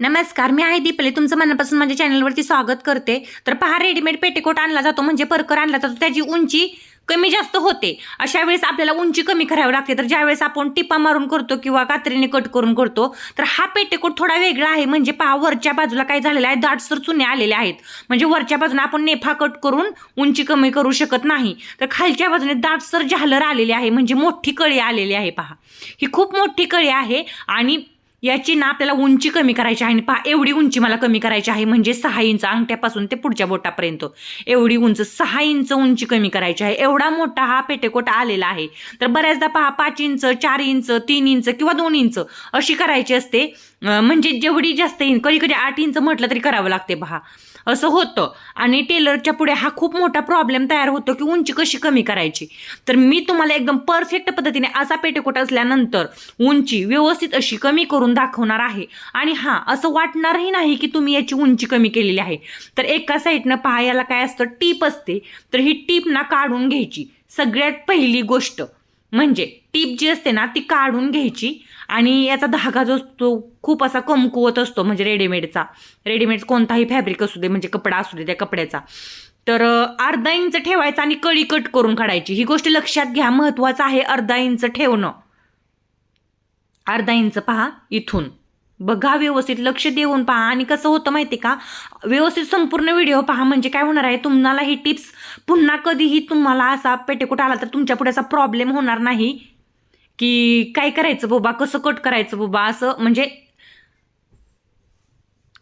नमस्कार, मी आहे दीपले. तुमचं मनापासून माझ्या चॅनलवरती स्वागत करते. तर पहा, रेडीमेड पेटीकोट आणला जातो म्हणजे परकर आणला जातो, त्याची उंची कमी जास्त होते. अशा वेळेस आपल्याला उंची कमी करावी लागते. तर ज्यावेळेस आपण टिपा मारून करतो किंवा कात्रीने कट करून करतो, तर हा पेटीकोट थोडा वेगळा आहे. म्हणजे पहा, वरच्या बाजूला काय झालेलं आहे, दाटसर चुने आलेले आहेत. म्हणजे वरच्या बाजूने आपण नेफा कट करून उंची कमी करू शकत नाही. तर खालच्या बाजूने दाटसर झालर आलेली आहे, म्हणजे मोठी कळी आलेली आहे. पहा, ही खूप मोठी कळी आहे आणि याची ना आपल्याला उंची कमी करायची आहे. आणि पहा, एवढी उंची मला कमी करायची आहे, म्हणजे 6 इंच अंगठ्यापासून ते पुढच्या बोटापर्यंत एवढी उंच 6 इंच उंची कमी करायची आहे. एवढा मोठा हा पेटीकोट आलेला आहे. तर बऱ्याचदा पहा 5 इंच 4 इंच 3 इंच किंवा 2 इंच अशी करायची असते. म्हणजे जेवढी जास्त कधी कधी 8 इंच म्हटलं तरी करावं लागते. पहा, असं होतं. आणि टेलरच्या पुढे हा खूप मोठा प्रॉब्लेम तयार होतो की उंची कशी कमी करायची. तर मी तुम्हाला एकदम परफेक्ट पद्धतीने असा पेटीकोट असल्यानंतर उंची व्यवस्थित अशी कमी करून दाखवणार आहे. आणि हा, असं वाटणारही नाही की तुम्ही याची उंची कमी केलेली आहे. तर एका साईडनं पहा, याला काय असतं, टीप असते. तर ही टीप ना काढून घ्यायची. सगळ्यात पहिली गोष्ट म्हणजे टीप जी असते ना ती काढून घ्यायची. आणि याचा धागा जो असतो खूप असा कमकुवत असतो, म्हणजे रेडीमेड कोणताही फॅब्रिक असू दे, म्हणजे कपडा असू दे, त्या कपड्याचा. तर अर्धा इंच ठेवायचा आणि कळी कट करून काढायची. ही गोष्ट लक्षात घ्या, महत्वाचं आहे अर्धा इंच ठेवणं. अर्धा इंच पहा, इथून बघा, व्यवस्थित लक्ष देऊन पहा. आणि कसं होतं माहिती का, व्यवस्थित संपूर्ण व्हिडिओ पहा, म्हणजे काय होणार आहे, तुम्हाला ही टिप्स पुन्हा कधीही तुम्हाला असा पेटीकोट आला तर तुमच्या पुढे असा प्रॉब्लेम होणार नाही की काय करायचं बाबा, कसं कट करायचं बाबा, असं म्हणजे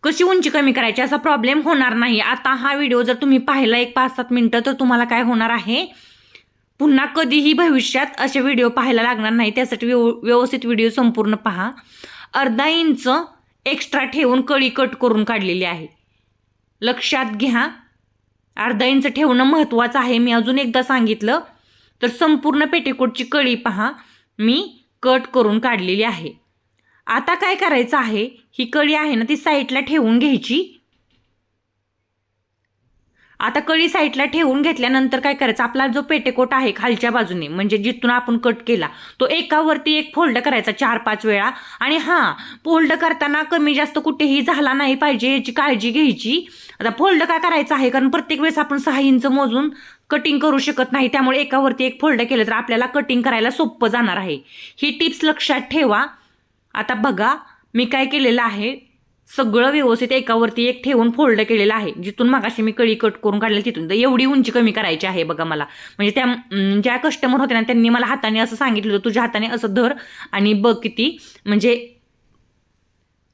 कशी उंची कमी करायची असा प्रॉब्लेम होणार नाही. आता हा व्हिडिओ जर तुम्ही पाहिला 5-7 मिनिटं, तर तुम्हाला काय होणार आहे, पुन्हा कधीही भविष्यात असे व्हिडिओ पाहायला लागणार नाही. त्यासाठी व्यवस्थित व्हिडिओ संपूर्ण पहा. अर्धा इंच एक्स्ट्रा ठेवून कळी कट करून काढलेली आहे. लक्षात घ्या, अर्धा इंच ठेवणं महत्वाचं आहे. मी अजून एकदा सांगितलं. तर संपूर्ण पेटीकोटची कळी पहा, मी कट करून काढलेली आहे. आता काय करायचं आहे, ही कळी आहे ना ती साईडला ठेवून घ्यायची. आता कळी साईडला ठेवून घेतल्यानंतर काय करायचं, आपला जो पेटीकोट आहे खालच्या बाजूने, म्हणजे जिथून आपण कट केला, तो एकावरती एक फोल्ड करायचा 4-5 वेळा. आणि हां, फोल्ड करताना कमी जास्त कुठेही झाला नाही पाहिजे याची काळजी घ्यायची. आता फोल्ड का करायचं आहे, कारण प्रत्येक वेळेस आपण 6 इंच मोजून कटिंग करू शकत नाही. त्यामुळे एकावरती एक फोल्ड केलं तर आपल्याला कटिंग करायला सोपं जाणार आहे. ही टिप्स लक्षात ठेवा. आता बघा, मी काय केलेलं आहे, सगळं व्यवस्थित एकावरती एक ठेवून फोल्ड केलेलं आहे. जिथून मगाशी मी कळी कट करून काढलेली तिथून. तर एवढी उंची कमी करायची आहे बघा मला. म्हणजे त्या ज्या कस्टमर होते ना, त्यांनी मला हाताने असं सांगितलं होतं, तुझ्या हाताने असं धर आणि बघ किती, म्हणजे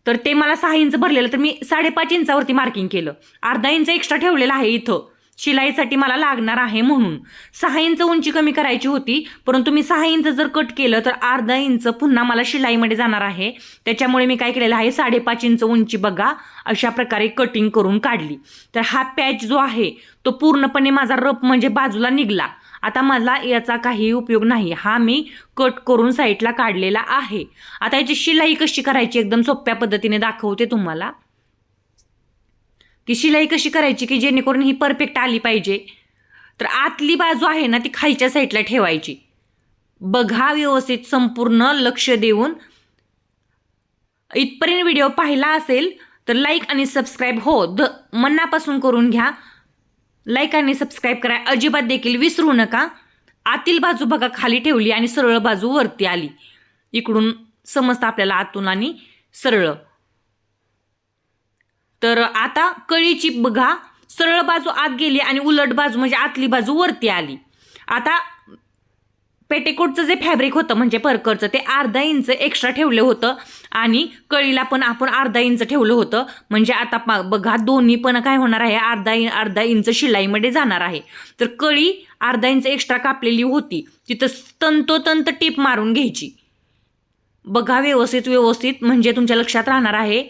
तर ते मला 6 इंच भरलेलं, तर मी 5.5 इंचावरती मार्किंग केलं. अर्धा इंच एक्स्ट्रा ठेवलेला आहे इथं शिलाईसाठी मला लागणार आहे म्हणून. 6 इंच उंची कमी करायची होती, परंतु मी 6 इंच जर कट केलं तर अर्धा इंच पुन्हा मला शिलाईमध्ये जाणार आहे. त्याच्यामुळे मी काय केलेलं आहे, 5.5 इंच उंची बघा अशा प्रकारे कटिंग करून काढली. तर हा पॅच जो आहे तो पूर्णपणे माझा रफ म्हणजे बाजूला निघला. आता मला याचा काही उपयोग नाही. हा मी कट करून साईडला काढलेला आहे. आता याची शिलाई कशी करायची एकदम सोप्या पद्धतीने दाखवते तुम्हाला, की शिलाई कशी करायची की जेणेकरून ही परफेक्ट आली पाहिजे. तर आतली बाजू आहे ना ती खालच्या साईडला ठेवायची. बघा व्यवस्थित संपूर्ण लक्ष देऊन. इथपर्यंत व्हिडिओ पाहिला असेल तर लाईक आणि सबस्क्राईब मनापासून करून घ्या. लाईक आणि सबस्क्राईब करा अजिबात देखील विसरू नका. आतील बाजू बघा खाली ठेवली आणि सरळ बाजू वरती आली. इकडून समजतं आपल्याला आतून आणि सरळ. तर आता कळीची बघा सरळ बाजू आत गेली आणि उलट बाजू म्हणजे आतली बाजू वरती आली. आता पेटीकोटचं जे फॅब्रिक होतं म्हणजे परकरचं, ते अर्धा इंच एक्स्ट्रा ठेवलं होतं आणि कळीला पण आपण अर्धा इंच ठेवलं होतं. म्हणजे आता बघा दोन्ही पण काय होणार आहे, अर्धा इंच शिलाईमध्ये जाणार आहे. तर कळी अर्धा इंच एक्स्ट्रा कापलेली होती, तिथं तंतोतंत टीप मारून घ्यायची. बघा व्यवस्थित म्हणजे तुमच्या लक्षात राहणार आहे.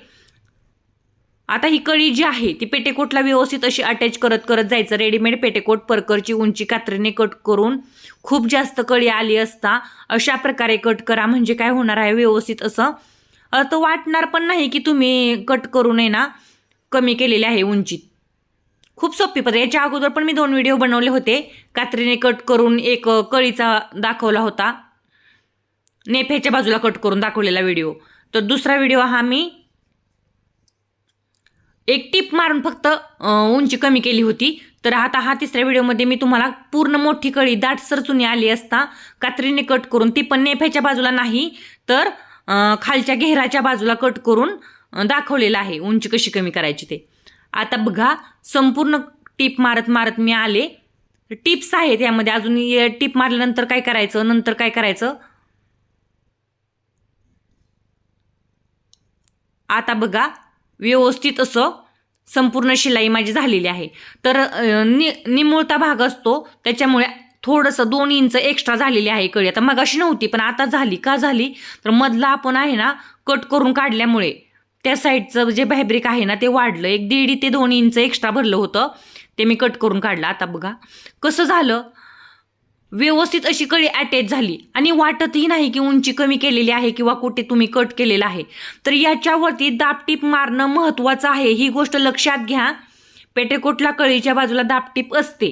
आता ही कळी जी आहे ती पेटीकोटला व्यवस्थित अशी अटॅच करत जायचं. रेडीमेड पेटीकोट परकरची उंची कात्रीने कट करून खूप जास्त कळी आली असता अशा प्रकारे कट करा. म्हणजे काय होणार आहे, व्यवस्थित असं तर वाटणार पण नाही की तुम्ही कट करू नये ना कमी केलेली आहे उंची. खूप सोपी पद्धत. याच्या अगोदर पण मी 2 व्हिडिओ बनवले होते. कात्रीने कट करून एक कळीचा दाखवला होता, नेफ्याच्या बाजूला कट करून दाखवलेला व्हिडिओ. तर दुसरा व्हिडिओ हा मी एक टिप मारून फक्त उंची कमी केली होती. तर आता हा तिसऱ्या व्हिडिओमध्ये मी तुम्हाला पूर्ण मोठी कळी दाटसर चुनी आली असता कात्रीने कट करून, ती पण नेफ्याच्या बाजूला नाही तर खालच्या घेराच्या बाजूला कट करून दाखवलेलं आहे उंची कशी कमी करायची ते. आता बघा संपूर्ण टिप मारत मारत मी आले. टिप्स आहेत यामध्ये, अजून टिप मारल्यानंतर काय करायचं, नंतर काय करायचं. आता बघा व्यवस्थित असं संपूर्ण शिलाई माझी झालेली आहे. तर निमुळता भाग असतो त्याच्यामुळे थोडंसं 2 इंच एक्स्ट्रा झालेली आहे कळी. आता मगाशी नव्हती पण आता झाली. का झाली तर मधला आपण आहे ना कट करून काढल्यामुळे त्या साईडचं जे फॅब्रिक आहे ना ते वाढलं. 1.5 ते 2 इंच एक्स्ट्रा भरलं होतं ते मी कट करून काढलं. आता बघा कसं झालं, व्यवस्थित अशी कळी अटॅच झाली आणि वाटतही नाही की उंची कमी केलेली आहे किंवा कुठे तुम्ही कट केलेला आहे. तर याच्यावरती दाबटीप मारणं महत्त्वाचं आहे, ही गोष्ट लक्षात घ्या. पेटीकोटला कळीच्या बाजूला दाबटीप असते,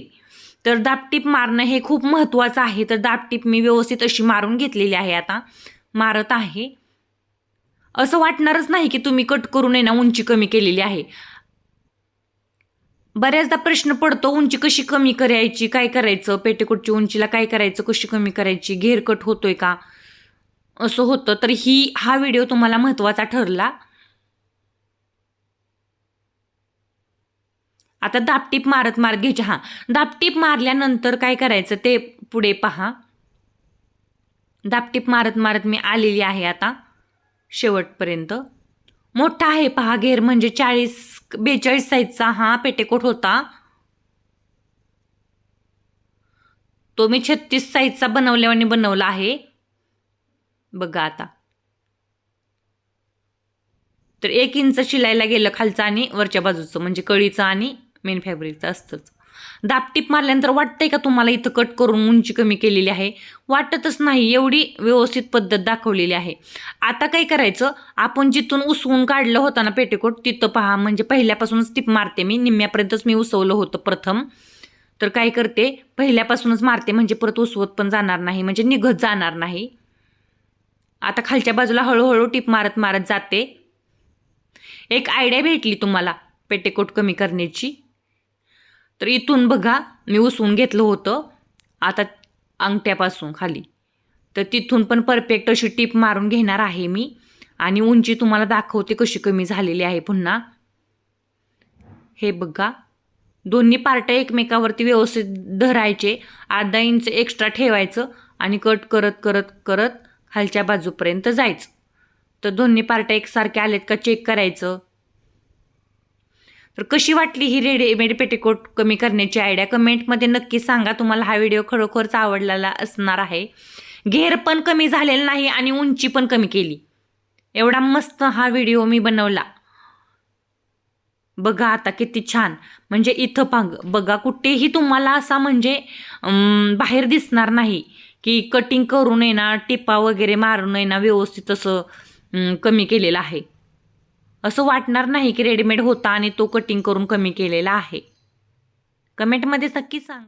तर दाबटीप मारणं हे खूप महत्त्वाचं आहे. तर दाबटीप मी व्यवस्थित अशी मारून घेतलेली आहे, आता मारत आहे. असं वाटणारच नाही की तुम्ही कट करून आहे ना उंची कमी केलेली आहे. बऱ्याचदा प्रश्न पडतो उंची कशी कमी करायची, काय करायचं, पेटीकोटची उंचीला काय करायचं, कशी कमी करायची, घेर कट होतोय का, असं होतं. तर हा व्हिडिओ तुम्हाला महत्त्वाचा ठरला. आता दाबटीप मारत मारत घ्यायची. दाबटीप मारल्यानंतर काय करायचं ते पुढे पहा. दाबटीप मारत मारत मी आलेली आहे आता शेवटपर्यंत. मोठा आहे पहा घेर, म्हणजे 42 साईजचा हा पेटीकोट होता. तो मी 36 साईजचा बनवल्याने बनवला आहे बघा. आता तर 1 इंच शिलायला गेलं खालचं आणि वरच्या बाजूचं, म्हणजे कळीचं आणि मेन फॅब्रिकचं असतंच. दाबटीप मारल्यानंतर वाटतंय का तुम्हाला इथं कट करून उंची कमी केलेली आहे? वाटतच नाही, एवढी व्यवस्थित पद्धत दाखवलेली आहे. आता काय करायचं, आपण जिथून उसवून काढलं होतं ना पेटीकोट तिथं पहा, म्हणजे पहिल्यापासूनच टिप मारते मी, निम्म्यापर्यंतच मी उसवलं होतं प्रथम. तर काय करते पहिल्यापासूनच मारते, म्हणजे परत उसवत पण जाणार नाही, म्हणजे निघत जाणार नाही. आता खालच्या बाजूला हळूहळू टिप मारत मारत जाते. एक आयडिया भेटली तुम्हाला पेटीकोट कमी करण्याची. तर इथून बघा मी उसवून घेतलं होतं आता अंगठ्यापासून खाली, तर तिथून पण परफेक्ट अशी टिप मारून घेणार आहे मी आणि उंची तुम्हाला दाखवते कशी कमी झालेली आहे. पुन्हा हे बघा, दोन्ही पार्ट एकमेकावरती व्यवस्थित धरायचे, अर्धा इंच एक्स्ट्रा ठेवायचं आणि कट करत करत करत खालच्या बाजूपर्यंत जायचं. तर दोन्ही पार्ट एकसारखे आलेत का चेक करायचं. तर कशी वाटली ही रेडीमेड पेटीकोट कमी करण्याची आयडिया कमेंटमध्ये नक्की सांगा. तुम्हाला हा व्हिडिओ खरोखरच आवडलेला असणार आहे. घेर पण कमी झालेला नाही आणि उंची पण कमी केली, एवढा मस्त हा व्हिडिओ मी बनवला. बघा आता किती छान, म्हणजे इथं बघा कुठेही तुम्हाला असा म्हणजे बाहेर दिसणार नाही की कटिंग करून आहे ना टिपा वगैरे मारून आहे ना व्यवस्थित असं कमी केलेलं आहे. असं वाटणार नाही की रेडीमेड होता आणि तो कटिंग करून कमी केलेला आहे. कमेंटमध्ये नक्की सांगा.